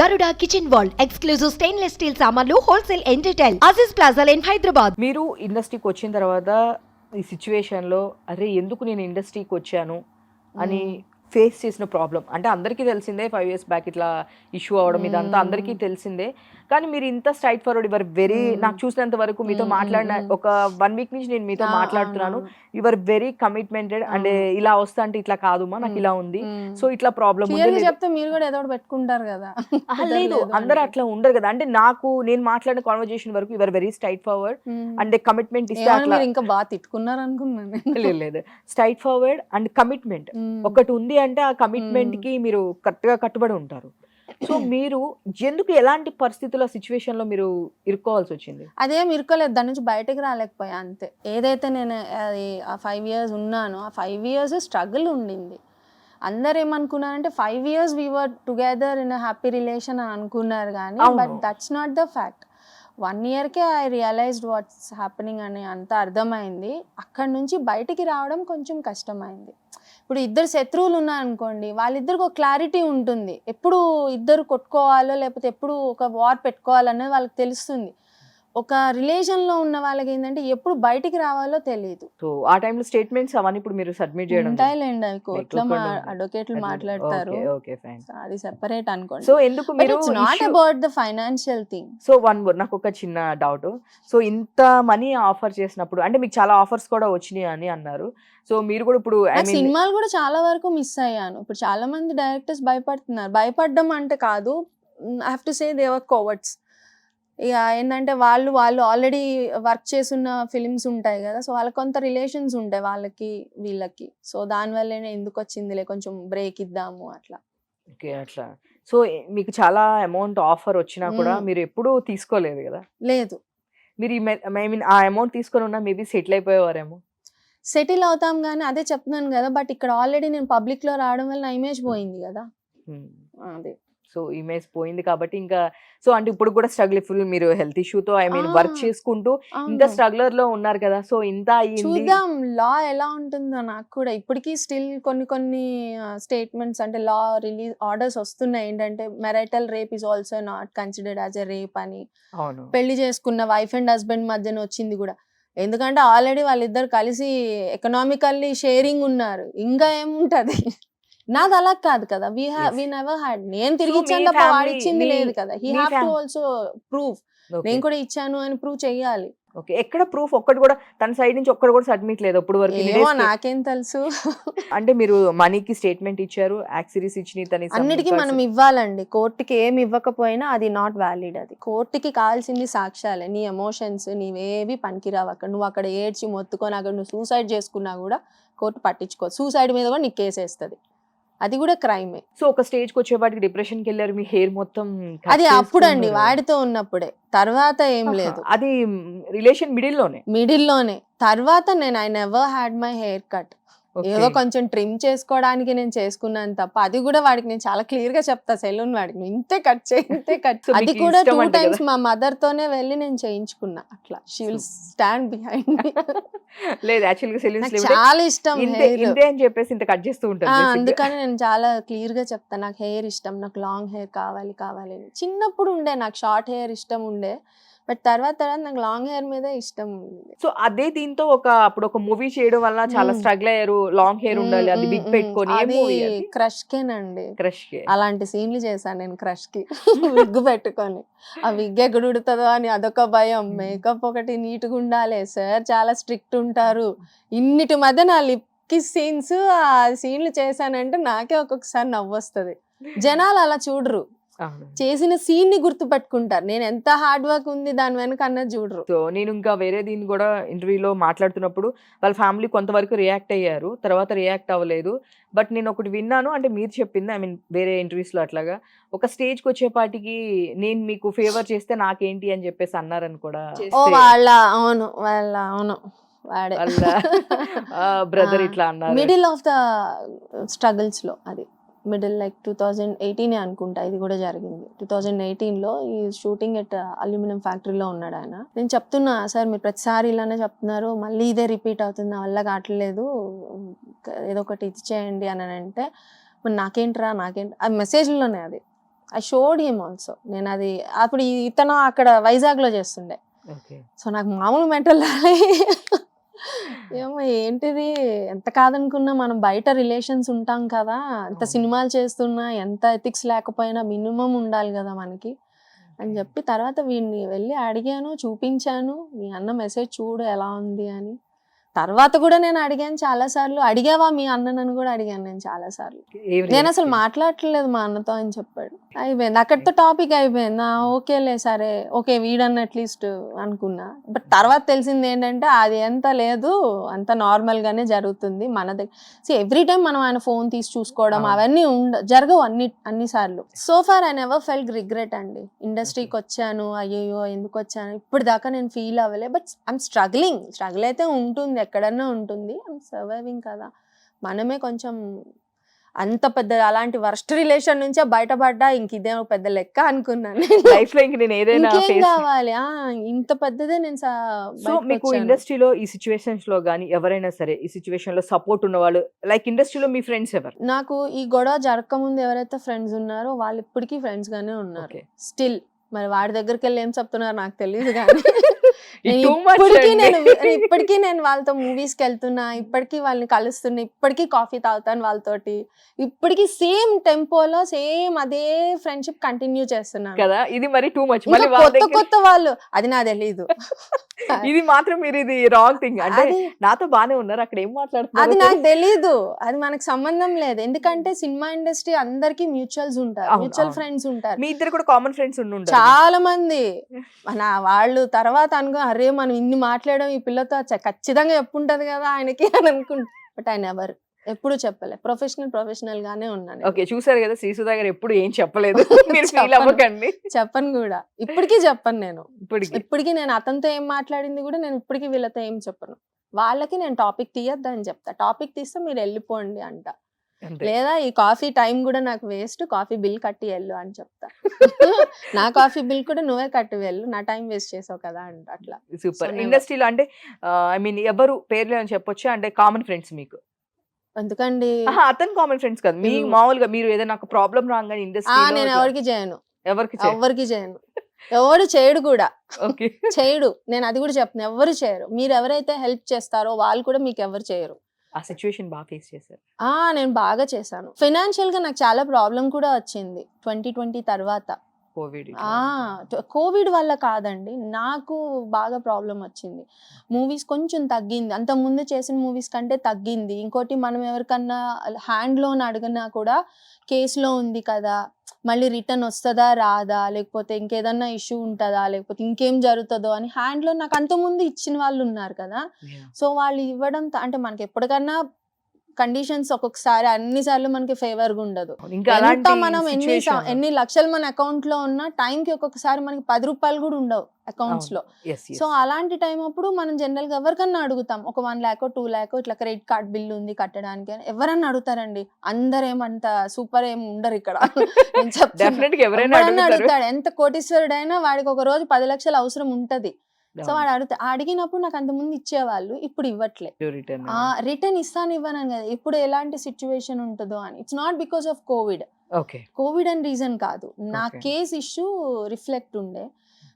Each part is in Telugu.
Garuda Kitchen World, exclusive stainless steel samanlu, wholesale and retail. Aziz Plaza in Hyderabad. మీరు ఇండస్ట్రీకి వచ్చిన తర్వాత ఈ సిచ్యువేషన్లో అరే ఎందుకు నేను ఇండస్ట్రీకి వచ్చాను అని ఫేస్ చేసిన ప్రాబ్లం అంటే అందరికీ తెలిసిందే 5 years బ్యాక్ ఇట్లా ఇష్యూ అవడం ఇదంతా అందరికీ తెలిసిందే కానీ మీరు ఇంత స్ట్రైట్ ఫార్వర్డ్ యువర్ వెరీ నాకు చూసినంత వరకు మీతో మాట్లాడిన ఒక 1 week నుంచి నేను మీతో మాట్లాడుతున్నాను యువర్ వెరీ కమిట్మెంటెడ్ అండ్ ఇలా వస్తా అంటే ఇట్లా కాదుమా నాకు ఇలా ఉంది సో ఇట్లా ప్రాబ్లం చెప్తే మీరు కూడా ఏదో ఒకటి పెట్టుకుంటారు కదా లేదు అందరూ అట్లా ఉండరు కదా అంటే నేను మాట్లాడిన కాన్వర్జేషన్ వరకు your very straight forward and commitment ఇస్తే అట్లా ఇంకా బాగా తిట్టుకున్నారు అనుకున్నాను లేదు స్ట్రైట్ ఫార్వర్డ్ అండ్ కమిట్మెంట్ ఒకటి ఉంది అంటే ఆ కమిట్మెంట్ కి మీరు కరెక్ట్ గా కట్టుబడి ఉంటారు సో మీరు ఎందుకు ఎలాంటి పరిస్థితుల్లో సిచ్యువేషన్ లో మీరు ఇరుక్కోవాల్సి వచ్చింది అదేం ఇరుకోలేదు దాని నుంచి బయటకు రాలేకపోయా అంతే ఏదైతే నేను అది ఆ 5 years ఉన్నానో ఆ 5 years స్ట్రగుల్ ఉండింది అందరు ఏమనుకున్నారంటే 5 years we were together in happy relation అని అనుకున్నారు కానీ but that's not the fact 1 yearకే ఐ రియలైజ్డ్ వాట్స్ హ్యాపెనింగ్ అని అంత అర్థమైంది అక్కడ నుంచి బయటికి రావడం కొంచెం కష్టమైంది ఇప్పుడు ఇద్దరు శత్రువులు ఉన్నారనుకోండి వాళ్ళిద్దరికి ఒక క్లారిటీ ఉంటుంది ఎప్పుడు ఇద్దరు కొట్టుకోవాలో లేకపోతే ఎప్పుడు ఒక వార్ పెట్టుకోవాలనేది వాళ్ళకి తెలుస్తుంది ఒక రిలేషన్లో ఉన్న వాళ్ళకి ఏంటంటే ఎప్పుడు బయటికి రావాలో తెలియదు సో ఆ టైంలో స్టేట్మెంట్స్ అవన్నీ ఇప్పుడు మీరు సబ్మిట్ చేయడం ఉంటాయిలేండి అవి కోర్టులో అడ్వకేట్లు మాట్లాడతారు అది సెపరేట్ అనుకోండి సో ఎందుకు మీరు not about the financial thing so one more నాకు ఒక చిన్న డౌట్ సో ఇంత మనీ ఆఫర్ చేసినప్పుడు అంటే మీకు చాలా ఆఫర్స్ కూడా వచ్చినాయి అని అన్నారు సో మీరు కూడా ఇప్పుడు సినిమాలు కూడా చాలా వరకు మిస్ అయ్యాను ఇప్పుడు చాలా మంది డైరెక్టర్స్ భయపడుతున్నారు భయపడడం అంటే కాదు I have to say they are cowards ఇక ఏంటంటే వాళ్ళు ఆల్రెడీ వర్క్ చేస్తున్న ఫిలిమ్స్ ఉంటాయి కదా సో వాళ్ళకి కొంత రిలేషన్స్ ఉంటాయి వాళ్ళకి వీళ్ళకి సో దానివల్లనే ఎందుకు వచ్చిందిలే కొంచెం బ్రేక్ ఇద్దాము అట్లా ఓకే అట్లా సో మీకు చాలా అమౌంట్ ఆఫర్ వచ్చినా కూడా మీరు ఎప్పుడూ తీసుకోలేదు కదా లేదు మీరు ఐ మీన్ ఆ అమౌంట్ తీసుకొని ఉన్నా మేబీ సెటిల్ అయిపోయేవారేమో సెటిల్ అవుతాం కానీ అదే చెప్తున్నాను కదా బట్ ఇక్కడ ఆల్రెడీ నేను పబ్లిక్ లో రావడం వల్ల నా ఇమేజ్ పోయింది కదా అదే సో ఇమేజ్ పోయింది కాబట్టి ఇంకా సో అంటే ఇప్పుడు కూడా స్ట్రగుల్ ఫుల్ మీరు హెల్త్ ఇష్యూతో ఐ మీన్ వర్క్ చేసుకుంటూ ఇంకా స్ట్రగులర్ లో ఉన్నారు కదా సో ఇంత చూద్దాం లా ఎలా ఉంటుందో నాకు కూడా ఇప్పటికీ స్టిల్ కొన్ని స్టేట్మెంట్స్ అంటే లా రిలీజ్ ఆర్డర్స్ వస్తున్నాయి ఏంటంటే marital rape is also not considered as a rape అని పెళ్లి చేసుకున్న వైఫ్ అండ్ హస్బెండ్ మధ్యన వచ్చింది కూడా ఎందుకంటే ఆల్రెడీ వాళ్ళిద్దరు కలిసి ఎకనామికల్లీ షేరింగ్ ఉన్నారు ఇంకా ఏముంటది నాది అలా కాదు కదా వీ నెవర్ హ్యాడ్ నేను తిరిగి ఇచ్చాను తప్ప వాడిచ్చింది లేదు కదా he have to also prove నేను కూడా ఇచ్చాను అని ప్రూవ్ చెయ్యాలి ఓకే ఎక్కడ ప్రూఫ్ ఒక్కటి కూడా తన సైడ్ నుంచి ఒక్కటి కూడా సబ్మిట్ లేదు అప్పుడు వరకు నాకేం తెలుసు అంటే మీరు మనీకి స్టేట్మెంట్ ఇచ్చారు యాక్సిరీస్ ఇచ్చిన అన్నిటికీ మనం ఇవ్వాలండి కోర్టుకి ఏమి ఇవ్వకపోయినా అది నాట్ వ్యాలిడ్ అది కోర్టుకి కావాల్సింది సాక్ష్యాలే నీ ఎమోషన్స్ నీవేవి పనికిరావు అక్కడ నువ్వు అక్కడ ఏడ్చి మొత్తుకొని అక్కడ నువ్వు సూసైడ్ చేసుకున్నా కూడా కోర్టు పట్టించుకో సూసైడ్ మీద కూడా నీకు కేసు వేస్తుంది అది కూడా క్రైమే సో ఒక స్టేజ్ కి వచ్చేపాటికి డిప్రెషన్ కి వెళ్ళారు మీ హెయిర్ మొత్తం అది అప్పుడండి వాడితో ఉన్నప్పుడే తర్వాత ఏం లేదు అది రిలేషన్ మిడిల్ లోనే తర్వాత నేను I never had my hair cut ఏదో కొంచెం ట్రిమ్ చేసుకోవడానికి నేను చేసుకున్నాను తప్ప అది కూడా వాడికి నేను చాలా క్లియర్ గా చెప్తా సెలూన్ వాడికి ఇంతే కట్ అది కూడా 2 times మా మదర్ తోనే వెళ్ళి నేను చేయించుకున్నా అట్లా షీ విల్ స్టాండ్ బిహైండ్ లేదు యాక్చువల్ గా సెలూన్స్ చాలా ఇష్టం ఇంతే అని చెప్పేసి ఇంత కట్ చేస్తూ ఉంటాను అందుకని నేను చాలా క్లియర్ గా చెప్తా నాకు హెయిర్ ఇష్టం నాకు లాంగ్ హెయిర్ కావాలి చిన్నప్పుడు ఉండే నాకు షార్ట్ హెయిర్ ఇష్టం ఉండే బట్ తర్వాత నాకు లాంగ్ హెయిర్ మీద ఇష్టం ఉంది సో అదే దీంతో అప్పుడు ఒక మూవీ చేయడం వల్ల చాలా స్ట్రగుల్ అయ్యారు లాంగ్ హెయిర్ ఉండాలి అది బిగ్ పెట్టుకొని క్రష్ కేనండి క్రష్ కే అలాంటి సీన్లు చేశాను నేను క్రష్ కి విగ్ పెట్టుకొని ఆ విగ్ ఎక్కడ ఉడుతుందో అని అదొక భయం మేకప్ ఒకటి నీట్గా ఉండాలి సార్ చాలా స్ట్రిక్ట్ ఉంటారు ఇన్నిటి మధ్య నా లిప్ కిస్ సీన్స్ ఆ సీన్లు చేశానంటే నాకే ఒక్కొక్కసారి నవ్వు వస్తుంది జనాలు అలా చూడరు చేసిన సీన్ ని గుర్తు పెట్టుకుంటారు నేను ఎంత హార్డ్ వర్క్ ఉంది దాని వెనక అన్నది చూడరు సో నేను ఇంకా వేరే దీన్ని కూడా ఇంటర్వ్యూలో మాట్లాడుతున్నప్పుడు వాళ్ళ ఫ్యామిలీ కొంతవరకు రియాక్ట్ అయ్యారు తర్వాత రియాక్ట్ అవ్వలేదు బట్ నేను ఒకటి విన్నాను అంటే మీరు చెప్పింది ఐ మీన్ వేరే ఇంటర్వ్యూస్ లో అట్లాగా ఒక స్టేజ్ కి వచ్చేపాటికి నేను మీకు ఫేవర్ చేస్తే నాకేంటి అని చెప్పేసి అన్నారని కూడా అవును వాడే బ్రదర్ ఇట్లా అన్నారు మిడిల్ ఆఫ్ ద స్ట్రగుల్స్ లో అది మిడిల్ లైక్ 2018 అనుకుంటా ఇది కూడా జరిగింది 2018లో ఈ షూటింగ్ ఎట్ అల్యూమినియం ఫ్యాక్టరీలో ఉన్నాడు ఆయన నేను చెప్తున్నా సార్ మీరు ప్రతిసారి ఇలానే చెప్తున్నారు మళ్ళీ ఇదే రిపీట్ అవుతుంది నా వల్ల కావట్లేదు ఏదో ఒకటి ఇది చేయండి అని అంటే మరి నాకేంట్రా ఆ మెసేజ్లోనే అది ఐ షోడ్ హిమ్ ఆల్సో. నేను అది అప్పుడు ఇతను అక్కడ వైజాగ్లో చేస్తుండే. ఓకే. సో నాకు మామూలు మెంటల్ రాలే. ఏమో ఏంటిది, ఎంత కాదనుకున్నా మనం బయట రిలేషన్స్ ఉంటాం కదా, ఎంత సినిమాలు చేస్తున్నా ఎంత ఎథిక్స్ లేకపోయినా మినిమం ఉండాలి కదా మనకి అని చెప్పి తర్వాత వీడిని వెళ్ళి అడిగాను, చూపించాను, మీ అన్న మెసేజ్ చూడు ఎలా ఉంది అని. తర్వాత కూడా నేను అడిగాను చాలాసార్లు, అడిగావా మీ అన్ననని కూడా అడిగాను నేను చాలాసార్లు. నేను అసలు మాట్లాడట్లేదు మా అన్నతో అని చెప్పాడు. అయిపోయింది అక్కడితో టాపిక్ అయిపోయింది. ఓకేలే సరే ఓకే వీడన్న అట్లీస్ట్ అనుకున్నా. బట్ తర్వాత తెలిసింది ఏంటంటే అది ఎంత లేదు, అంత నార్మల్ గానే జరుగుతుంది మన దగ్గర. సో ఎవ్రీ టైం మనం ఆయన ఫోన్ తీసి చూసుకోవడం అవన్నీ జరగవు అన్నిసార్లు. So far I never felt regret అండి. ఇండస్ట్రీకి వచ్చాను అయ్యో ఎందుకు వచ్చాను ఇప్పుడు దాకా నేను ఫీల్ అవ్వలే. బట్ ఐఎమ్ స్ట్రగుల్ అయితే ఉంటుంది, ఎక్కడన్నా ఉంటుంది. ఐఎమ్ సర్వైవింగ్ కదా. మనమే కొంచెం అంత పెద్ద అలాంటి వర్స్ట్ రిలేషన్ నుంచే బయటపడ్డా ఇంక ఇదే పెద్ద లెక్క అనుకున్నాను లైఫ్ లో. ఇంక నేను ఏదైనా ఇంకేం కావాలి, ఇంత పెద్దదే నేను సో మీకు ఇండస్ట్రీలో ఈ సిచ్యువేషన్స్ లో గానీ ఎవరైనా సరే ఈ సిచ్యువేషన్ లో సపోర్ట్ ఉన్న వాళ్ళు లైక్ ఇండస్ట్రీలో మీ ఫ్రెండ్స్ ఎవరు? నాకు ఈ గొడవ జరగకముందు ఎవరైతే ఫ్రెండ్స్ ఉన్నారో వాళ్ళు ఇప్పటికీ ఫ్రెండ్స్ గానే ఉన్నారు స్టిల్. మరి వాడి దగ్గరికి వెళ్ళి ఏం చెప్తున్నారు నాకు తెలియదు కానీ ఇప్పటికీ నేను వాళ్ళతో మూవీస్కి వెళ్తున్నా, ఇప్పటికీ వాళ్ళని కలుస్తున్నా, ఇప్పటికీ కాఫీ తాగుతాను వాళ్ళతోటి, ఇప్పటికీ సేమ్ టెంపోలో సేమ్ అదే ఫ్రెండ్షిప్ కంటిన్యూ చేస్తున్నాను కదా. ఇది మరి టూ మచ్. కొత్త వాళ్ళు అది నాకు తెలీదు. ఇది మాత్రం మీరు ఇది రాంగ్ థింగ్. అంటే నాతో బానే ఉన్నారు, అక్కడ ఏం మాట్లాడుతున్నారు అది నాకు తెలీదు, అది మనకు సంబంధం లేదు. ఎందుకంటే సినిమా ఇండస్ట్రీ అందరికి మ్యూచువల్స్ ఉంటారు, మ్యూచువల్ ఫ్రెండ్స్ ఉంటారు. మీ ఇద్దరు కూడా కామన్ ఫ్రెండ్స్ ఉండుంటారు చాలా మంది. వాళ్ళు తర్వాత అనుకో అరే మనం ఇన్ని మాట్లాడడం ఈ పిల్లతో ఖచ్చితంగా ఎప్పుంటది కదా ఆయనకి అని అనుకుంటా. బట్ ఆయన ఎవరు ఎప్పుడు చెప్పలే, ప్రొఫెషనల్ గానే ఉన్నాను. ఓకే, చూసారు కదా శ్రీసుధా గారు ఎప్పుడు ఏం చెప్పలేదు. మీరు ఫీల్ అవ్వకండి. చెప్పను కూడా, ఇప్పటికీ చెప్పను నేను. ఇప్పటికీ నేను అతనితో ఏం మాట్లాడింది కూడా నేను ఇప్పటికీ వీళ్ళతో ఏం చెప్పను. వాళ్ళకి నేను టాపిక్ తీయొద్దని చెప్తా, టాపిక్ తీస్తే మీరు వెళ్ళిపోండి అంట. లేదా ఈ కాఫీ టైం కూడా నాకు వేస్ట్, కాఫీ బిల్ కట్టి వెళ్ళు అని చెప్తా. నా కాఫీ బిల్ కూడా నువ్వే కట్టి వెళ్ళు, నా టైం వేస్ట్ చేసావు కదా అంట. అట్లా సూపర్. ఇండస్ట్రీలో అంటే ఐ మీన్ ఎవరు పేర్లు అని చెప్పొచ్చు అంటే కామన్ ఫ్రెండ్స్ మీకు? ఎందుకండి అతను కామన్ ఫ్రెండ్స్ కదా, మీ మామూలుగా మీరు ఏదైనా నాకు ప్రాబ్లం రాగానే ఇండస్ట్రీ నేను ఎవరికి చేయను, ఎవరికి చేయను, ఎవరు చేయడు కూడా. చేయడు, నేను అది కూడా చెప్తాను, ఎవరు చేయరు. మీరు ఎవరైతే హెల్ప్ చేస్తారో వాళ్ళు కూడా మీకు ఎవరు చేయరు. ఆ సిచ్యువేషన్ బాగా ఫేస్ చేశారు? నేను బాగా చేశాను. ఫైనాన్షియల్ గా నాకు చాలా ప్రాబ్లం కూడా వచ్చింది 2020 తర్వాత. కోవిడ్ వల్ల కాదండి, నాకు బాగా ప్రాబ్లం వచ్చింది. మూవీస్ కొంచెం తగ్గింది, అంత ముందు చేసిన మూవీస్ కంటే తగ్గింది. ఇంకోటి మనం ఎవరికన్నా హ్యాండ్ లోన్ అడిగినా కూడా కేసులో ఉంది కదా, మళ్ళీ రిటర్న్ వస్తుందా రాదా, లేకపోతే ఇంకేదన్నా ఇష్యూ ఉంటుందా, లేకపోతే ఇంకేం జరుగుతుందో అని హ్యాండ్ లోన్ నాకు అంతకుముందు ఇచ్చిన వాళ్ళు ఉన్నారు కదా. సో వాళ్ళు ఇవ్వడం అంటే మనకి ఎప్పటికన్నా కండిషన్స్ ఒక్కొక్కసారి అన్నిసార్లు మనకి ఫేవర్ గా ఉండదు. ఎంత మనం ఎన్ని లక్షలు మన అకౌంట్ లో ఉన్నా టైంకి ఒక్కొక్కసారి మనకి 10 రూపాయలు కూడా ఉండవు అకౌంట్స్ లో. సో అలాంటి టైం అప్పుడు మనం జనరల్ గా ఎవరికన్నా అడుగుతాం, ఒక 1 lakh 2 lakh ఇట్లా క్రెడిట్ కార్డ్ బిల్ ఉంది కట్టడానికి అని ఎవరన్నా అడుగుతారండి. అందరేమంత సూపర్ ఏమి ఉండరు ఇక్కడ. నేను చెప్తాను, అడుగుతాడు. ఎంత కోటీశ్వరుడైనా వాడికి ఒక రోజు 10 లక్షలు అవసరం ఉంటది. సో వాడు అడిగినప్పుడు నాకు అంతకుముందు ఇచ్చేవాళ్ళు, ఇప్పుడు ఇవ్వట్లే. రిటర్న్ ఇస్తాను ఇవ్వను కదా, ఇప్పుడు ఎలాంటి సిచ్యువేషన్ ఉంటుందో అని. It's not because of Covid అని రీజన్ కాదు, నా కేస్ ఇష్యూ రిఫ్లెక్ట్ ఉండే.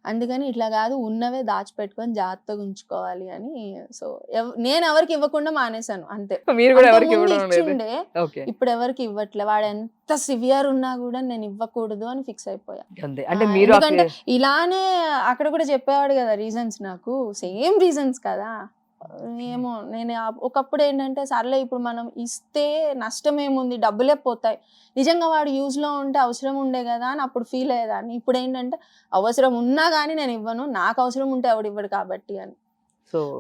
అందుకని ఇట్లా కాదు, ఉన్నవే దాచిపెట్టుకొని జాగ్రత్తగా ఉంచుకోవాలి అని. సో నేను ఎవరికి ఇవ్వకుండా మానేశాను అంతే. ఇచ్చిండే ఇప్పుడు ఎవరికి ఇవ్వట్లే. వాడు ఎంత సివియర్ ఉన్నా కూడా నేను ఇవ్వకూడదు అని ఫిక్స్ అయిపోయా. ఎందుకంటే ఇలానే అక్కడ కూడా చెప్పేవాడు కదా రీజన్స్, నాకు సేమ్ రీజన్స్ కదా. ఏమో నేను ఒకప్పుడు ఏంటంటే సర్లే ఇప్పుడు మనం ఇస్తే నష్టం ఏముంది, డబ్బులే పోతాయి, నిజంగా వాడు యూజ్ లో ఉంటే అవసరం ఉండే కదా అని అప్పుడు ఫీల్ అయ్యేదాన్ని. ఇప్పుడు ఏంటంటే అవసరం ఉన్నా కానీ నేను ఇవ్వను, నాకు అవసరం ఉంటే ఎవడు ఇవ్వడు కాబట్టి అని.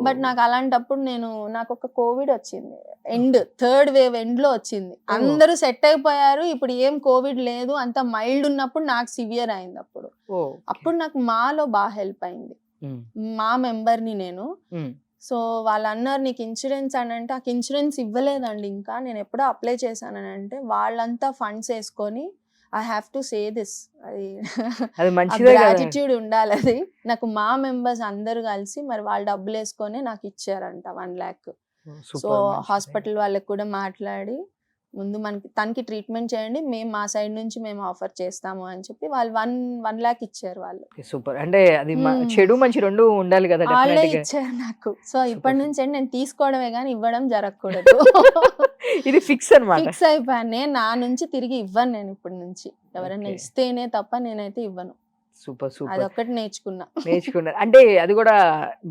బట్ నాకు అలాంటప్పుడు నాకు ఒక కోవిడ్ వచ్చింది, థర్డ్ వేవ్ ఎండ్ లో వచ్చింది. అందరూ సెట్ అయిపోయారు, ఇప్పుడు ఏం కోవిడ్ లేదు, అంత మైల్డ్ ఉన్నప్పుడు నాకు సివియర్ అయింది. అప్పుడు నాకు మాలో బాగా హెల్ప్ అయింది, మా మెంబర్ని నేను. సో వాళ్ళు అన్నారు నీకు ఇన్సూరెన్స్ అని అంటే, నాకు ఇన్సూరెన్స్ ఇవ్వలేదండి ఇంకా, నేను ఎప్పుడో అప్లై చేశానని అంటే వాళ్ళంతా ఫండ్స్ వేసుకొని I have to say this, అది గ్రాటిట్యూడ్ ఉండాలి. అది నాకు మా మెంబర్స్ అందరూ కలిసి మరి వాళ్ళు డబ్బులు వేసుకొని నాకు ఇచ్చారంట 1 lakh. సో హాస్పిటల్ వాళ్ళకి కూడా మాట్లాడి ముందు మనకి తనకి ట్రీట్మెంట్ చేయండి, మేము మా సైడ్ నుంచి మేము ఆఫర్ చేస్తాము అని చెప్పి వాళ్ళు 1 lakh ఇచ్చారు వాళ్ళు. సూపర్. అంటే అది చెడు మంచి రెండు ఉండాలి కదా వాళ్ళే definitely గా. ఇచ్చారు నాకు. సో ఇప్పటి నుంచి అంటే నేను తీసుకోవడమే కానీ ఇవ్వడం జరగకూడదు. ఇది ఫిక్స్ అన్నమాట. ఫిక్స్ అయిపోయాను. నేను నా నుంచి తిరిగి ఇవ్వను నేను ఇప్పటి నుంచి. ఎవరైనా Okay. ఇస్తేనే తప్ప నేనైతే ఇవ్వను. సూపర్ సూపర్ అదొక్కటి నేర్చుకున్నారు. అంటే అది కూడా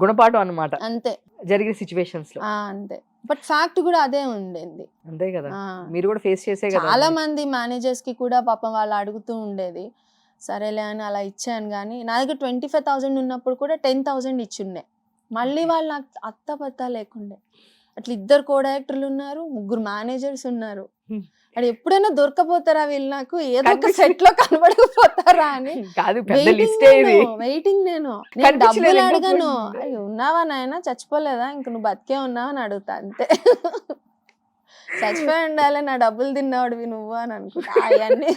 గుణపాఠం అన్నమాట అంతే. జరిగిన సిచ్యువేషన్స్ లో. అంతే. బట్ ఫ్యాక్ట్ కూడా అదే ఉండేది. అంతే కదా, ఆ. మీరు కూడా ఫేస్ చేసే కదా. చాలా మంది మేనేజర్స్ కి కూడా పాపం వాళ్ళు అడుగుతూ ఉండేది. సరేలే అని అలా ఇచ్చాను కానీ నా దగ్గర 25,000 ఉన్నప్పుడు కూడా 10,000 ఇచ్చిండే. మళ్ళీ వాళ్ళు నాకు అత్తపత్తా లేకుండే. అట్లా 2 కో-డైరెక్టర్లు ఉన్నారు, 3 మేనేజర్స్ ఉన్నారు. అది ఎప్పుడైనా దొరకపోతారా వీళ్ళు నాకు, ఏదో ఒక సెట్ లో కనబడకపోతారా అని కాదు, పెద్ద లిస్టే ఇది. వెయిటింగ్. నేను కనిపించలేదు డబ్బులు ఇంకా అడగను. పోయింది. అయ్యో ఉన్నావా నాయన, చచ్చిపోలేదా, ఇంక నువ్వు బతికే ఉన్నావా అని అడుగుతా అంతే. చచ్చిపోయి ఉండాలి, నా డబ్బులు తిన్నావాడివి నువ్వు అని అనుకుంటా. అవన్నీ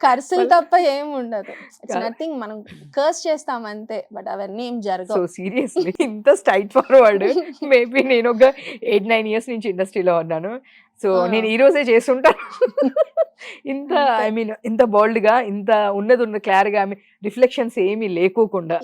ఖర్చులు తప్ప ఏం ఉండదు. It's nothing. మనం కర్స్ చేస్తాం అంతే, బట్ అవన్నీ ఏం సో జరగవు. సీరియస్లీ ఇంత స్ట్రైట్ ఫార్వర్డ్. మేబీ నేను ఒక 8-9 years నుంచి ఇండస్ట్రీలో ఉన్నాను. సో నేను ఈ రోజే చేస్తుంటాను. ఇంత ఐ మీన్ ఇంత బోల్డ్ గా, ఇంత ఉన్నది క్లియర్ గా, రిఫ్లెక్షన్స్ ఏమీ లేకోకుండా.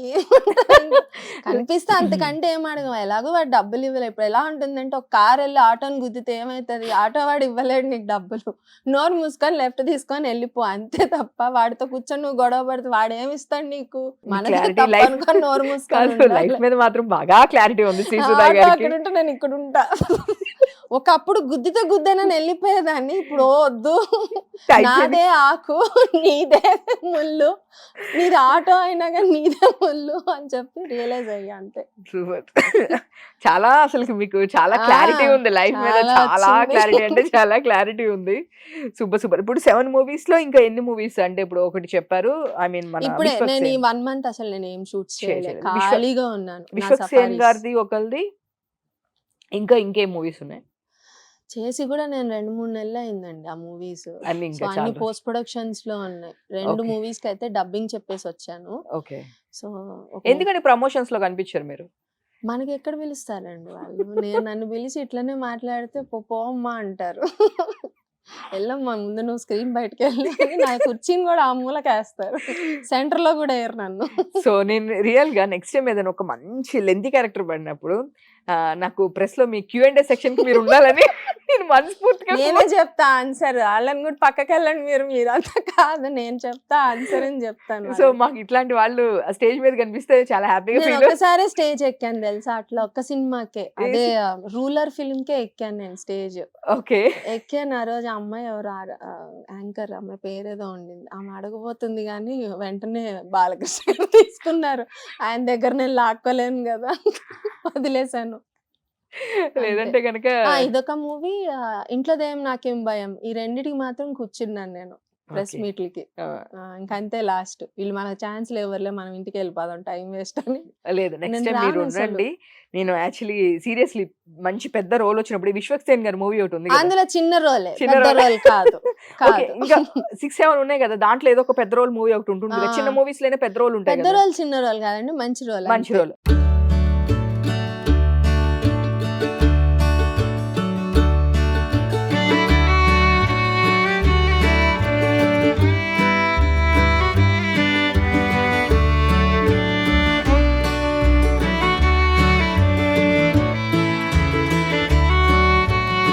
కనిపిస్తే అంతకంటే ఏం అడగం. ఎలాగో వాడు డబ్బులు ఇవ్వలేదు. ఇప్పుడు ఎలా ఉంటుందంటే ఒక కార్ వెళ్ళి ఆటోని గుద్దితే ఏమవుతుంది, ఆటో వాడు ఇవ్వలేడు నీకు డబ్బులు, నోరు మూసుకొని లెఫ్ట్ తీసుకొని వెళ్ళిపో అంతే తప్ప వాడితో కూర్చొని నువ్వు గొడవ పడితే వాడు ఏమి ఇస్తాడు నీకు. మనకి నోరు మూసుకొని లైఫ్ మీద మాత్రం బాగా క్లారిటీ ఉంది శ్రీసుధా ఆటో గారికి. అక్కడ ఉంటే నేను ఇక్కడ ఉంటా. ఒకప్పుడు గుద్దితే గుద్దనని వెళ్ళిపోయేదాన్ని, ఇప్పుడు వద్దు, నాదే ఆకు నీదే ముళ్ళు, నీది ఆటో అయినా కానీ నీదే ముళ్ళు అని చెప్పి రియలైజ్ అయ్యా అంతే. సూపర్. చాలా అసలు మీకు చాలా క్లారిటీ ఉంది లైఫ్ మీద, చాలా చాలా వచ్చింది. క్లారిటీ అంటే చాలా క్లారిటీ ఉంది. Super super. ఇప్పుడు 7 movies లో ఇంకా ఎన్ని మూవీస్, అంటే ఇప్పుడు ఒకటి చెప్పారు, ఐ మీన్ మన ఇప్పుడే విశ్వక్ నేను ఈ సేన్. 1 month అసలు నేను ఏం షూట్స్ చేయలేదు, చేయలేదు. ఖాళీగా ఉన్నాను. నా విశ్వక్ సేన్ safaris గారిది ఒకరిది, ఇంకా ఇంకేం మూవీస్ ఉన్నాయి? చేసి కూడా నేను 2-3 నెలలు అయిందండి ఆ మూవీస్. అన్ని సో ఇంకా అన్ని చాలా. పోస్ట్ ప్రొడక్షన్స్ లో ఉన్నాయి. 2 Okay. మూవీస్ కి అయితే డబ్బింగ్ చెప్పేసి వచ్చాను. ఓకే. సో ఎందుకని ప్రమోషన్స్ లో కనిపించారు మీరు? మనకి ఎక్కడ పిలుస్తారండి వాళ్ళు. నన్ను పిలిచి ఇట్లనే మాట్లాడితే పోమ్మా అంటారు. వెళ్ళమ్మా ముందు నువ్వు స్క్రీన్ బయటకు వెళ్ళి నా కుర్చీని కూడా ఆ మూలకి వేస్తారు. సెంటర్ లో కూడా వేయరు నన్ను. సో నేను రియల్ గా నెక్స్ట్ టైం ఏదైనా ఒక మంచి లెంతీ క్యారెక్టర్ పడినప్పుడు నాకు ప్రెస్ లో మీ Q&A సెక్షన్ కి మీరు ఉండాలని నేను మనస్ఫూర్తిగా నేనే చెప్తా ఆన్సర్. వాళ్ళని కూడా పక్కకి వెళ్ళండి మీరు అంతా కాదు, నేను చెప్తా ఆన్సర్ అని చెప్తాను. సో మాకు ఇట్లాంటి వాళ్ళు స్టేజ్ మీద కనిపిస్తే చాలా హ్యాపీగా నేను ఫీల్. ఒకసారి స్టేజ్ ఎక్కాను తెలుసా, అట్లా ఒక్క సినిమాకే, అదే రూలర్ ఫిల్మ్ కే ఎక్కాను నేను స్టేజ్. ఓకే. ఎక్కాను. ఆ రోజు ఆ అమ్మాయి ఎవరు యాంకర్ అమ్మాయి పేరేదో ఉండింది, ఆమె అడగబోతుంది కానీ వెంటనే బాలకృష్ణ గారు తీసుకున్నారు. ఆయన దగ్గర నేను లాక్కోలేను కదా, వదిలేశాను. లేదంటే కనుక ఇదొక మూవీ, ఇంట్లో దయ్యం నాకేం భయం, ఈ రెండిటికి మాత్రం కూర్చున్నాను నేను ప్రెస్ Okay. మీట్లకి. ఇంకంతే లాస్ట్, వీళ్ళు మనకు ఛాన్స్ లేవర్లే, మనం ఇంటికి వెళ్ళిపోదాం టైం వేస్ట్ అని. లేదు నెక్స్ట్ నేను టైం మీరు రాను అసలు. ఉండండి. నేను యాక్చువల్లీ సీరియస్లీ మంచి పెద్ద రోల్ వచ్చినప్పుడు విశ్వక్ సేన్ గారి మూవీ ఒకటి ఉంది కదా. అందులో చిన్న రోలే, చిన్న పెద్ద role. రోల్ కాదు. Okay, ఇంకా 6-7 ఉన్నాయి కదా, దాంట్లో ఏదో ఒక పెద్ద రోల్ మూవీ ఒకటి ఉంటుంది కదా. చిన్న మూవీస్ లోనే పెద్ద రోల్ ఉంటాయి పెద్ద కదా. రోల్ చిన్న రోల్ కాదండి, మంచి రోల్. మంచి రోల్.